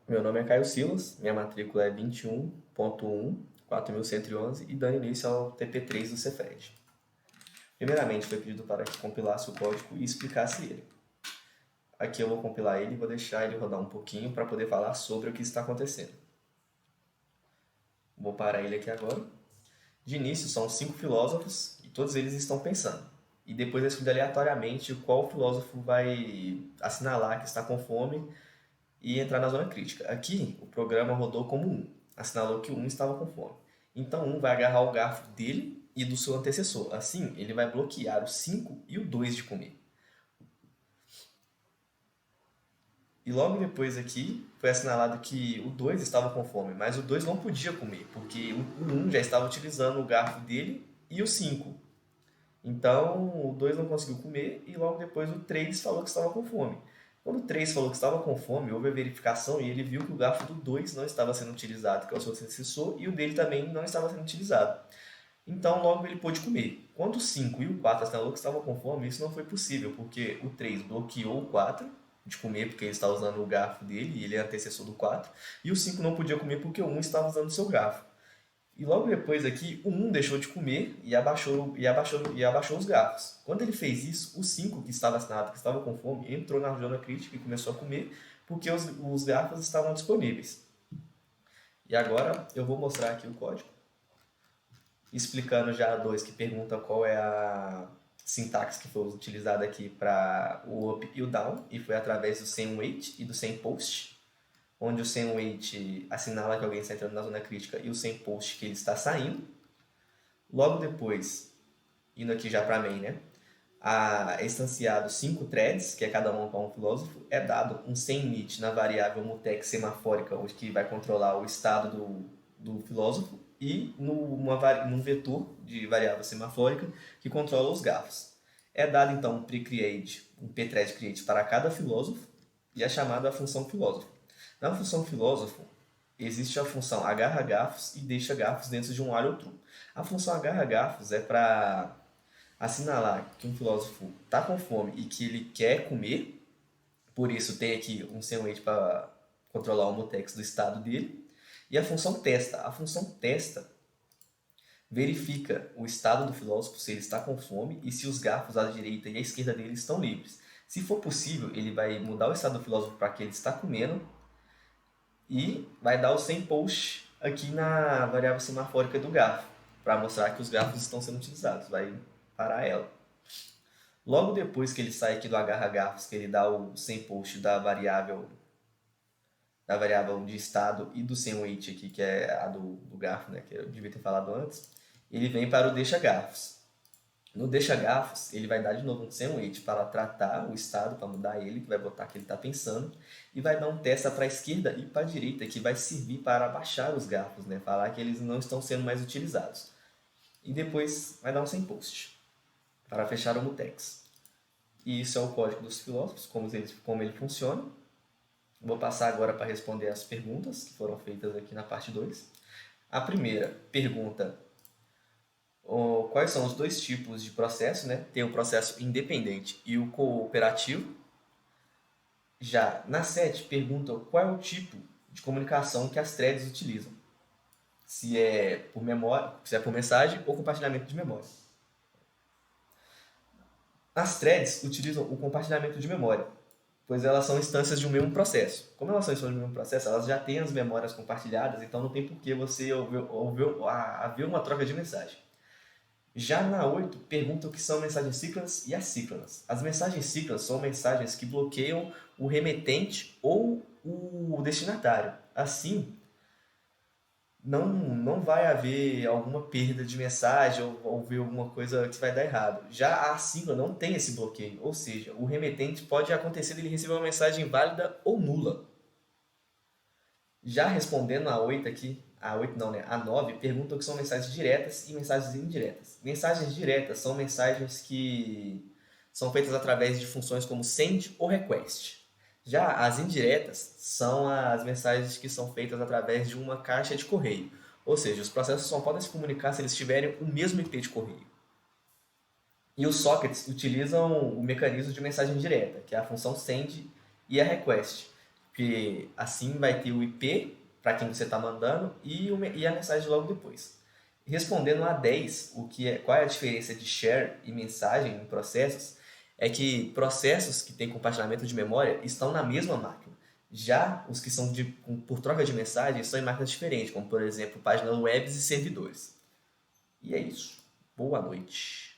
Meu nome é Caio Silas, minha matrícula é 21.1, 4111 e dando início ao TP3 do Cefred. Primeiramente, foi pedido para que compilasse o código e explicasse ele. Aqui eu vou compilar ele e vou deixar ele rodar um pouquinho para poder falar sobre o que está acontecendo. Vou parar ele aqui agora. De início, são 5 filósofos e todos eles estão pensando. E depois é escolhido aleatoriamente qual filósofo vai assinalar que está com fome e entrar na zona crítica. Aqui, o programa rodou como um, assinalou que o 1 estava com fome. Então, um vai agarrar o garfo dele e do seu antecessor. Assim, ele vai bloquear o 5 e o 2 de comer. E logo depois aqui, foi assinalado que o 2 estava com fome, mas o 2 não podia comer, porque o um já estava utilizando o garfo dele e o 5. Então, o 2 não conseguiu comer e logo depois o 3 falou que estava com fome. Quando o 3 falou que estava com fome, houve a verificação e ele viu que o garfo do 2 não estava sendo utilizado, que é o seu antecessor, e o dele também não estava sendo utilizado. Então, logo ele pôde comer. Quando o 5 e o 4 assinalou que estavam com fome, isso não foi possível, porque o 3 bloqueou o 4 de comer, porque ele está usando o garfo dele e ele é antecessor do 4, e o 5 não podia comer porque o 1 estava usando o seu garfo. E logo depois aqui, o 1 deixou de comer e abaixou os garfos. Quando ele fez isso, o 5 que estava assinado, que estava com fome, entrou na zona crítica e começou a comer, porque os garfos estavam disponíveis. E agora eu vou mostrar aqui o código, explicando já a 2 que pergunta qual é a sintaxe que foi utilizada aqui para o up e o down, e foi através do sem wait e do sem post, onde o sem wait assinala que alguém está entrando na zona crítica e o sem post que ele está saindo. Logo depois, indo aqui já para main, né? É instanciado 5 threads, que é cada um para um filósofo, é dado um sem init na variável mutex semafórica, onde que vai controlar o estado do filósofo, e num vetor de variável semafórica que controla os garfos. É dado então um pre-create, um pthread create para cada filósofo, e é chamada a função filósofo. Na função filósofo, existe a função agarra garfos e deixa garfos dentro de um while true. A função agarra garfos é para assinalar que um filósofo está com fome e que ele quer comer, por isso tem aqui um sandwich para controlar o mutex do estado dele. E a função testa. A função testa verifica o estado do filósofo, se ele está com fome e se os garfos à direita e à esquerda dele estão livres. Se for possível, ele vai mudar o estado do filósofo para que ele está comendo e vai dar o sem post aqui na variável semafórica do garfo, para mostrar que os garfos estão sendo utilizados. Vai parar ela. Logo depois que ele sai aqui do agarra garfos, que ele dá o sem post da variável de estado e do sem wait aqui, que é a do garfo, né, que eu devia ter falado antes, ele vem para o deixa garfos. No deixa garfos, ele vai dar de novo um sem wait para tratar o estado, para mudar ele, que vai botar que ele está pensando, e vai dar um testa para a esquerda e para a direita, que vai servir para abaixar os garfos, né, falar que eles não estão sendo mais utilizados. E depois vai dar um sem post para fechar o mutex. E isso é o código dos filósofos, como ele funciona. Vou passar agora para responder as perguntas que foram feitas aqui na parte 2. A primeira pergunta: quais são os dois tipos de processo, né? Tem o processo independente e o cooperativo. Já na 7 pergunta qual é o tipo de comunicação que as threads utilizam. Se é por memória, se é por mensagem ou compartilhamento de memória. As threads utilizam o compartilhamento de memória, pois elas são instâncias de um mesmo processo. Como elas são instâncias de um mesmo processo, elas já têm as memórias compartilhadas, então não tem por que você haver uma troca de mensagem. Já na 8, pergunta o que são mensagens síncronas e assíncronas. As mensagens síncronas são mensagens que bloqueiam o remetente ou o destinatário. Assim, não vai haver alguma perda de mensagem ou ver alguma coisa que vai dar errado. Já a assíncrona não tem esse bloqueio, ou seja, o remetente pode acontecer ele receber uma mensagem válida ou nula. Já respondendo a 8 aqui, a 8 não, né? A 9 pergunta o que são mensagens diretas e mensagens indiretas. Mensagens diretas são mensagens que são feitas através de funções como send ou request. Já as indiretas são as mensagens que são feitas através de uma caixa de correio. Ou seja, os processos só podem se comunicar se eles tiverem o mesmo IP de correio. E os sockets utilizam o mecanismo de mensagem direta, que é a função send e a request. porque assim vai ter o IP para quem você está mandando e a mensagem logo depois. Respondendo a 10, qual é a diferença de share e mensagem em processos? É que processos que têm compartilhamento de memória estão na mesma máquina. Já os que são por troca de mensagens são em máquinas diferentes, como por exemplo páginas web e servidores. E é isso. Boa noite.